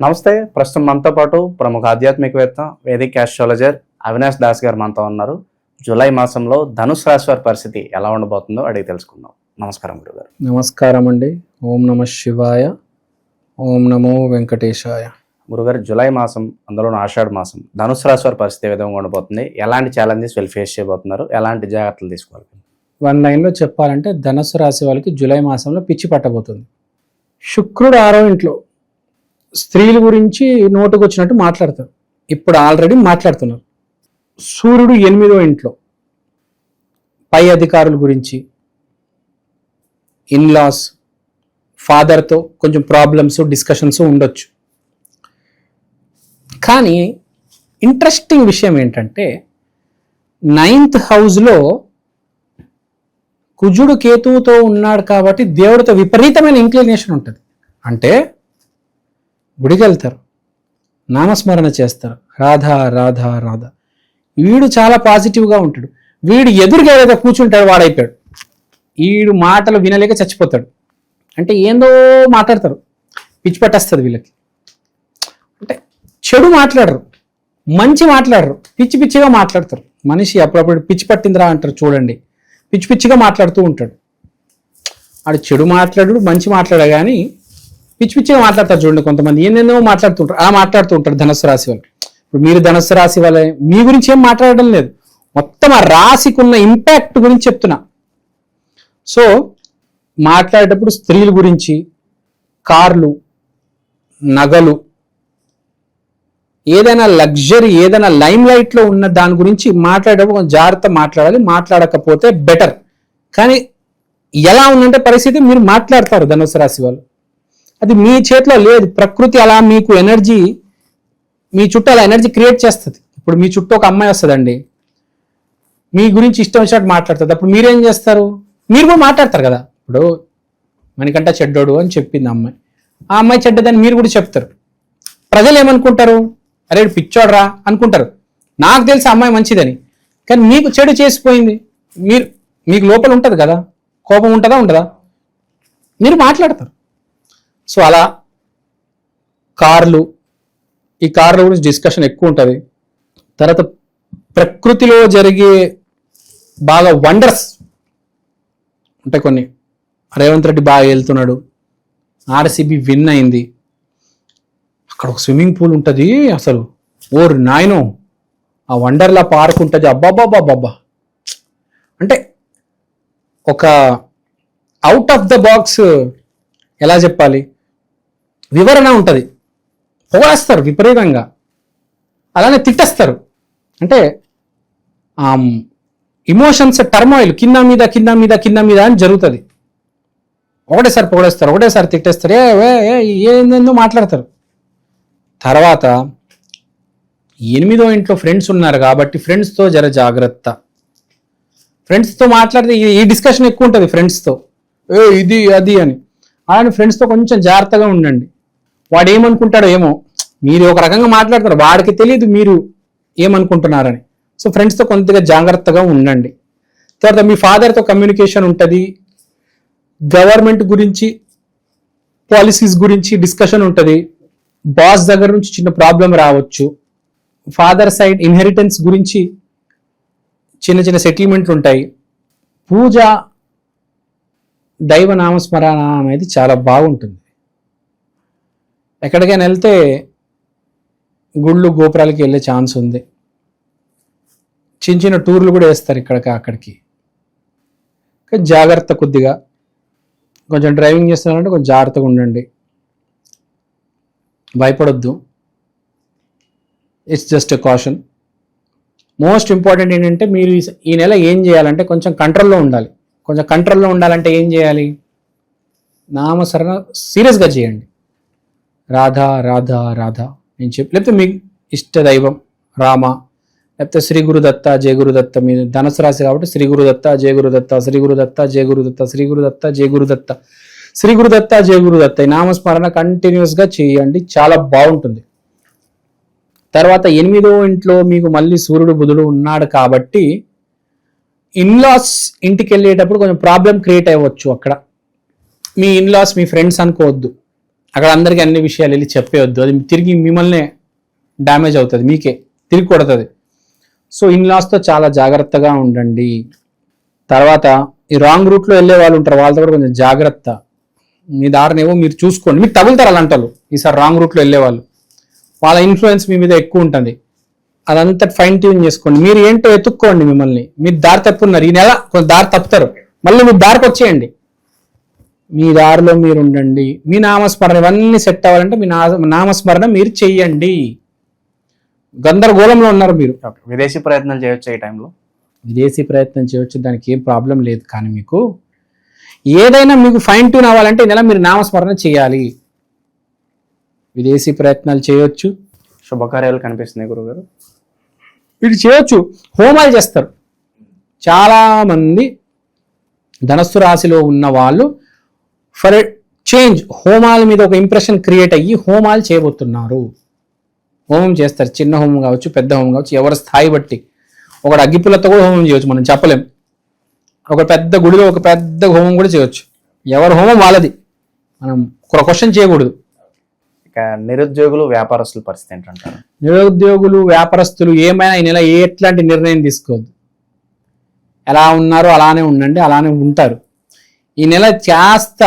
నమస్తే. ప్రస్తుతం మనతో పాటు ప్రముఖ ఆధ్యాత్మికవేత్త, వేదిక్ ఆస్ట్రాలజర్ అవినాష్ దాస్ గారు మనతో ఉన్నారు. జూలై మాసంలో ధనుసు రాశి వారి పరిస్థితి ఎలా ఉండబోతుందో అడిగి తెలుసుకుందాం. నమస్కారం గురుగారు. నమస్కారం అండి. ఓం నమ శివాయ, ఓం నమో వెంకటేశాయ. గురుగారు, జూలై మాసం, అందులోనూ ఆషాఢ మాసం, ధనుసు రాశి వారి పరిస్థితి ఏ విధంగా ఉండబోతుంది? ఎలాంటి ఛాలెంజెస్ వీళ్ళు ఫేస్ చేయబోతున్నారు? ఎలాంటి జాగ్రత్తలు తీసుకోవాలి? వన్ లైన్లో చెప్పాలంటే ధనుసు రాశి వాళ్ళకి జూలై మాసంలో పిచ్చి పట్టబోతుంది. శుక్రుడు 6వ ఇంట్లో స్త్రీల గురించి నోటుకు వచ్చినట్టు మాట్లాడతారు. ఇప్పుడు ఆల్రెడీ మాట్లాడుతున్నారు. సూర్యుడు 8వ ఇంట్లో పై అధికారుల గురించి, ఇన్లాస్, ఫాదర్తో కొంచెం ప్రాబ్లమ్స్, డిస్కషన్స్ ఉండొచ్చు. కానీ ఇంట్రెస్టింగ్ విషయం ఏంటంటే 9th హౌస్లో కుజుడు కేతువుతో ఉన్నాడు కాబట్టి దేవుడితో విపరీతమైన ఇంక్లినేషన్ ఉంటుంది. అంటే గుడికి వెళ్తారు, నామస్మరణ చేస్తారు, రాధా రాధా రాధా. వీడు చాలా పాజిటివ్గా ఉంటాడు. వీడు ఎదురుగా ఏదైతే కూర్చుంటాడు వాడైపోయాడు. వీడు మాటలు వినలేక చచ్చిపోతాడు. అంటే ఏందో మాట్లాడతారు, పిచ్చి పట్టేస్తుంది వీళ్ళకి. అంటే చెడు మాట్లాడరు, మంచి మాట్లాడరు, పిచ్చి పిచ్చిగా మాట్లాడతారు. మనిషి అప్పుడప్పుడు పిచ్చి పట్టిందిరా అంటారు చూడండి, పిచ్చి పిచ్చిగా మాట్లాడుతూ ఉంటాడు. ఆడు చెడు మాట్లాడు, మంచి మాట్లాడా కానీ పిచ్చి పిచ్చిగా మాట్లాడతారు చూడండి. కొంతమంది ఏందేందో మాట్లాడుతుంటారు, అలా మాట్లాడుతూ ఉంటారు ధనుసు రాశి వాళ్ళు. ఇప్పుడు మీరు ధనుసు రాశి వాళ్ళే, మీ గురించి ఏం మాట్లాడడం లేదు, మొత్తం ఆ రాశికి ఉన్న ఇంపాక్ట్ గురించి చెప్తున్నా. సో మాట్లాడేటప్పుడు స్త్రీల గురించి, కార్లు, నగలు, ఏదైనా లగ్జరీ, ఏదైనా లైమ్ లైట్లో ఉన్న దాని గురించి మాట్లాడేటప్పుడు కొంచెం జాగ్రత్త మాట్లాడాలి. మాట్లాడకపోతే బెటర్. కానీ ఎలా ఉందంటే పరిస్థితి, మీరు మాట్లాడతారు ధనుసు రాశి వాళ్ళు, అది మీ చేతిలో లేదు. ప్రకృతి అలా మీకు ఎనర్జీ, మీ చుట్టూ అలా ఎనర్జీ క్రియేట్ చేస్తుంది. ఇప్పుడు మీ చుట్టూ ఒక అమ్మాయి వస్తుందండి, మీ గురించి ఇష్టం వచ్చినట్టు మాట్లాడుతుంది. అప్పుడు మీరేం చేస్తారు? మీరు కూడా మాట్లాడతారు కదా. ఇప్పుడు మనకంట చెడ్డోడు అని చెప్పింది అమ్మాయి, ఆ అమ్మాయి చెడ్డదని మీరు కూడా చెప్తారు. ప్రజలు ఏమనుకుంటారు? అరే పిచ్చోడ్రా అనుకుంటారు. నాకు తెలిసి అమ్మాయి మంచిదని, కానీ మీకు చెడు చేసిపోయింది. మీకు లోపల ఉంటుంది కదా, కోపం ఉంటుందా ఉండదా? మీరు మాట్లాడతారు. సో అలా కార్లు, ఈ కార్ల గురించి డిస్కషన్ ఎక్కువ ఉంటుంది. తర్వాత ప్రకృతిలో జరిగే బాగా వండర్స్ ఉంటాయి కొన్ని. రేవంత్ రెడ్డి బాగా వెళ్తున్నాడు, ఆర్సీబీ విన్ అయింది, అక్కడ ఒక స్విమ్మింగ్ పూల్ ఉంటుంది. అసలు ఓరు నాయనో, ఆ వండర్లా పార్క్ ఉంటుంది. అబ్బాబ్బాబ్బాబ్బా, అంటే ఒక అవుట్ ఆఫ్ ద బాక్స్, ఎలా చెప్పాలి, వివరణ ఉంటుంది. పొగేస్తారు విపరీతంగా, అలానే తిట్టేస్తారు. అంటే ఇమోషన్స్ టర్మాయిల్ కింద మీద కింద మీద కింద మీద అని జరుగుతుంది. ఒకటేసారి పొగడేస్తారు, ఒకటేసారి తిట్టేస్తారు, ఏందో మాట్లాడతారు. తర్వాత 8వ ఇంట్లో ఫ్రెండ్స్ ఉన్నారు కాబట్టి ఫ్రెండ్స్తో జర జాగ్రత్త. ఫ్రెండ్స్తో మాట్లాడితే ఈ డిస్కషన్ ఎక్కువ ఉంటుంది ఫ్రెండ్స్తో, ఇది అది అని. అలానే ఫ్రెండ్స్తో కొంచెం జాగ్రత్తగా ఉండండి. వాడు ఏమనుకుంటాడో ఏమో, మీరు ఒక రకంగా మాట్లాడతారు, వాడికి తెలియదు మీరు ఏమనుకుంటున్నారని. సో ఫ్రెండ్స్తో కొంతగా జాగ్రత్తగా ఉండండి. తర్వాత మీ ఫాదర్తో కమ్యూనికేషన్ ఉంటుంది, గవర్నమెంట్ గురించి, పాలసీస్ గురించి డిస్కషన్ ఉంటుంది. బాస్ దగ్గర నుంచి చిన్న ప్రాబ్లం రావచ్చు. ఫాదర్ సైడ్ ఇన్హెరిటెన్స్ గురించి చిన్న చిన్న సెటిల్మెంట్లు ఉంటాయి. పూజ, దైవ నామస్మరణ అనేది చాలా బాగుంటుంది. ఎక్కడికైనా వెళ్తే గుళ్ళు గోపురాలకి వెళ్ళే ఛాన్స్ ఉంది. చిన్న చిన్న టూర్లు కూడా వేస్తారు ఇక్కడికి అక్కడికి. జాగ్రత్త, కొద్దిగా కొంచెం డ్రైవింగ్ చేస్తున్నారంటే కొంచెం జాగ్రత్తగా ఉండండి, భయపడొద్దు. It's just a caution. Most important ఏంటంటే మీరు ఈ నెల ఏం చేయాలంటే కొంచెం కంట్రోల్లో ఉండాలి. కొంచెం కంట్రోల్లో ఉండాలంటే ఏం చేయాలి? నామస్మరణ సీరియస్గా చేయండి. రాధా రాధా రాధా నేను లేకపోతే మీ ఇష్ట దైవం రామ, లేకపోతే శ్రీ గురుదత్త, జయ గురుదత్త. మీరు ధనుసు రాశి కాబట్టి శ్రీ గురుదత్త, జయ గురుదత్త, శ్రీ గురుదత్త, జయ గురుదత్త, శ్రీ గురుదత్త, జయ గురుదత్త, శ్రీ గురుదత్త, జయ గురుదత్త. ఈ నామస్మరణ కంటిన్యూస్గా చేయండి, చాలా బాగుంటుంది. తర్వాత 8వ ఇంట్లో మీకు మళ్ళీ సూర్యుడు బుధుడు ఉన్నాడు కాబట్టి ఇన్లాస్ ఇంటికి వెళ్ళేటప్పుడు కొంచెం ప్రాబ్లం క్రియేట్ అవ్వచ్చు. అక్కడ మీ ఇన్లాస్ మీ ఫ్రెండ్స్ అనుకోవద్దు, అక్కడ అందరికీ అన్ని విషయాలు వెళ్ళి చెప్పేయొద్దు, అది తిరిగి మిమ్మల్ని డ్యామేజ్ అవుతుంది, మీకే తిరిగి కొడుతుంది. సో ఇన్లాస్తో చాలా జాగ్రత్తగా ఉండండి. తర్వాత ఈ రాంగ్ రూట్లో వెళ్ళే వాళ్ళు ఉంటారు, వాళ్ళతో కూడా కొంచెం జాగ్రత్త. మీ దారినేమో మీరు చూసుకోండి, మీకు తగులుతారు అలాంటి వాళ్ళు. ఈసారి రాంగ్ రూట్లో వెళ్ళే వాళ్ళు, వాళ్ళ ఇన్ఫ్లుయెన్స్ మీ మీద ఎక్కువ ఉంటుంది. అదంతా ఫైన్ ట్యూన్ చేసుకోండి. మీరు ఏంటో ఎత్తుక్కోండి మిమ్మల్ని. మీరు దారి తప్పున్నారు, ఈ నెల కొంచెం దారి తప్పుతారు, మళ్ళీ మీరు దారికి వచ్చేయండి. మీ దారిలో మీరు ఉండండి. మీ నామస్మరణ ఇవన్నీ సెట్ అవ్వాలంటే మీ నామస్మరణ మీరు చెయ్యండి. గందరగోళంలో ఉన్నారు మీరు. విదేశీ ప్రయత్నాలు చేయొచ్చు ఈ టైంలో? విదేశీ ప్రయత్నం చేయొచ్చు, దానికి ఏం ప్రాబ్లం లేదు. కానీ మీకు ఏదైనా మీకు ఫైన్ ట్యూన్ అవ్వాలంటే ఈ నెల మీరు నామస్మరణ చేయాలి. విదేశీ ప్రయత్నాలు చేయొచ్చు, శుభకార్యాలు కనిపిస్తున్నాయి గురుగారు. వీళ్ళు చేయొచ్చు, హోమాలు చేస్తారు. చాలా మంది ధనస్సు రాశిలో ఉన్న వాళ్ళు ఫర్ చేంజ్ హోమాల మీద ఒక ఇంప్రెషన్ క్రియేట్ అయ్యి హోమాలు చేయబోతున్నారు. హోమం చేస్తారు, చిన్న హోమం కావచ్చు, పెద్ద హోమం కావచ్చు, ఎవరి స్థాయి బట్టి. ఒకటి అగ్గిపుల్లతో కూడా హోమం చేయవచ్చు, మనం చెప్పలేం. ఒక పెద్ద గుడిలో ఒక పెద్ద హోమం కూడా చేయవచ్చు. ఎవరి హోమం వాళ్ళది, మనం క్వశ్చన్ చేయకూడదు. ఇక నిరుద్యోగులు వ్యాపారస్తుల పరిస్థితి ఏంటంటారు? నిరుద్యోగులు వ్యాపారస్తులు ఏమైనా ఈ నెల ఎట్లాంటి నిర్ణయం తీసుకోవద్దు. ఎలా ఉన్నారో అలానే ఉండండి, అలానే ఉంటారు. ఈ నెల కాస్త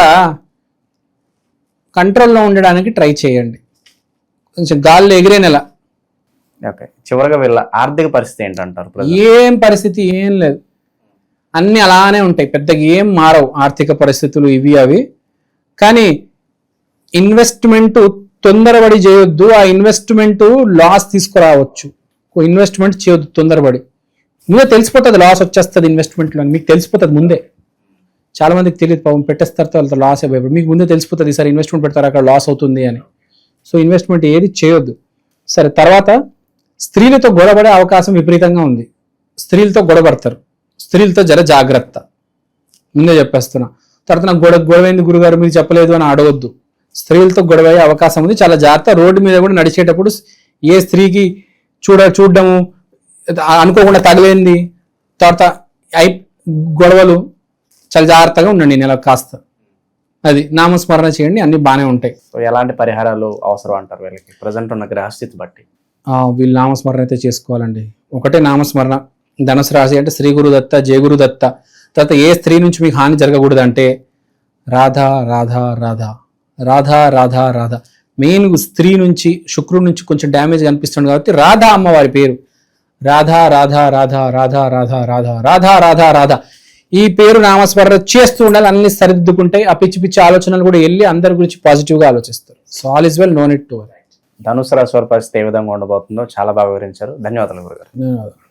కంట్రోల్లో ఉండడానికి ట్రై చేయండి. కొంచెం గాల్లో ఎగిరే నెల. ఓకే, చివరిగా వీళ్ళ ఆర్థిక పరిస్థితి ఏంటంటారు? ఏం పరిస్థితి ఏం లేదు, అన్నీ అలానే ఉంటాయి, పెద్దగా ఏం మారవు ఆర్థిక పరిస్థితులు ఇవి అవి. కానీ ఇన్వెస్ట్మెంట్ తొందరపడి చేయొద్దు. ఆ ఇన్వెస్ట్మెంట్ లాస్ తీసుకురావచ్చు. ఇన్వెస్ట్మెంట్ చేయొద్దు తొందరపడి. ముందే తెలిసిపోతుంది లాస్ వచ్చేస్తుంది ఇన్వెస్ట్మెంట్లో అని, మీకు తెలిసిపోతుంది ముందే. చాలా మందికి తెలియదు, పాపం పెట్టేస్తారు వాళ్ళతో లాస్ అయిపోయి. మీకు ముందే తెలిసిపోతుంది ఈసారి ఇన్వెస్ట్మెంట్ పెడతారు అక్కడ లాస్ అవుతుంది అని. సో ఇన్వెస్ట్మెంట్ ఏది చేయొద్దు. సరే, తర్వాత స్త్రీలతో గొడవపడే అవకాశం విపరీతంగా ఉంది. స్త్రీలతో గొడవపడతారు, స్త్రీలతో జర జాగ్రత్త, ముందే చెప్పేస్తున్నా. తర్వాత నాకు గొడవైంది గురుగారు మీరు చెప్పలేదు అని అడగొద్దు. స్త్రీలతో గొడవయ్యే అవకాశం ఉంది, చాలా జాగ్రత్త. రోడ్డు మీద కూడా నడిచేటప్పుడు ఏ స్త్రీకి చూడడము అనుకోకుండా తగిలేంది, తర్వాత గొడవలు, చాలా జాగ్రత్తగా ఉండండి ఈ నెల కాస్త. అది నామస్మరణ చేయండి, అన్ని బాగానే ఉంటాయి. సో ఎలాంటి పరిహారాలు అవసరం అంటారు వీళ్ళకి ప్రజెంట్ ఉన్న గ్రహస్థితి బట్టి? వీళ్ళు నామస్మరణ అయితే చేసుకోవాలండి. ఒకటే నామస్మరణ. ధనుసు రాశి అంటే శ్రీ గురుదత్త, జయ గురుదత్త. తర్వాత ఏ స్త్రీ నుంచి మీకు హాని జరగకూడదు అంటే రాధా రాధా రాధా రాధా రాధా రాధా. మెయిన్ స్త్రీ నుంచి, శుక్రుడి నుంచి కొంచెం డ్యామేజ్ కనిపిస్తుంది కాబట్టి రాధా అమ్మవారి పేరు. రాధా రాధా రాధా రాధా రాధా రాధా రాధా రాధా రాధా ఈ పేరు నామస్మరణ చేస్తూ ఉండాలి. అన్ని సరిదిద్దుకుంటాయి. ఆ పిచ్చి పిచ్చి ఆలోచనలు కూడా వెళ్ళి అందరి గురించి పాజిటివ్గా ఆలోచిస్తారు. So all is well, no need to worry. ధనుసు రాశి వారి పరిస్థితి ఏ విధంగా ఉండబోతుందో చాలా బాగా వివరించారు. ధన్యవాదాలు గురుగారు. ధన్యవాదాలు.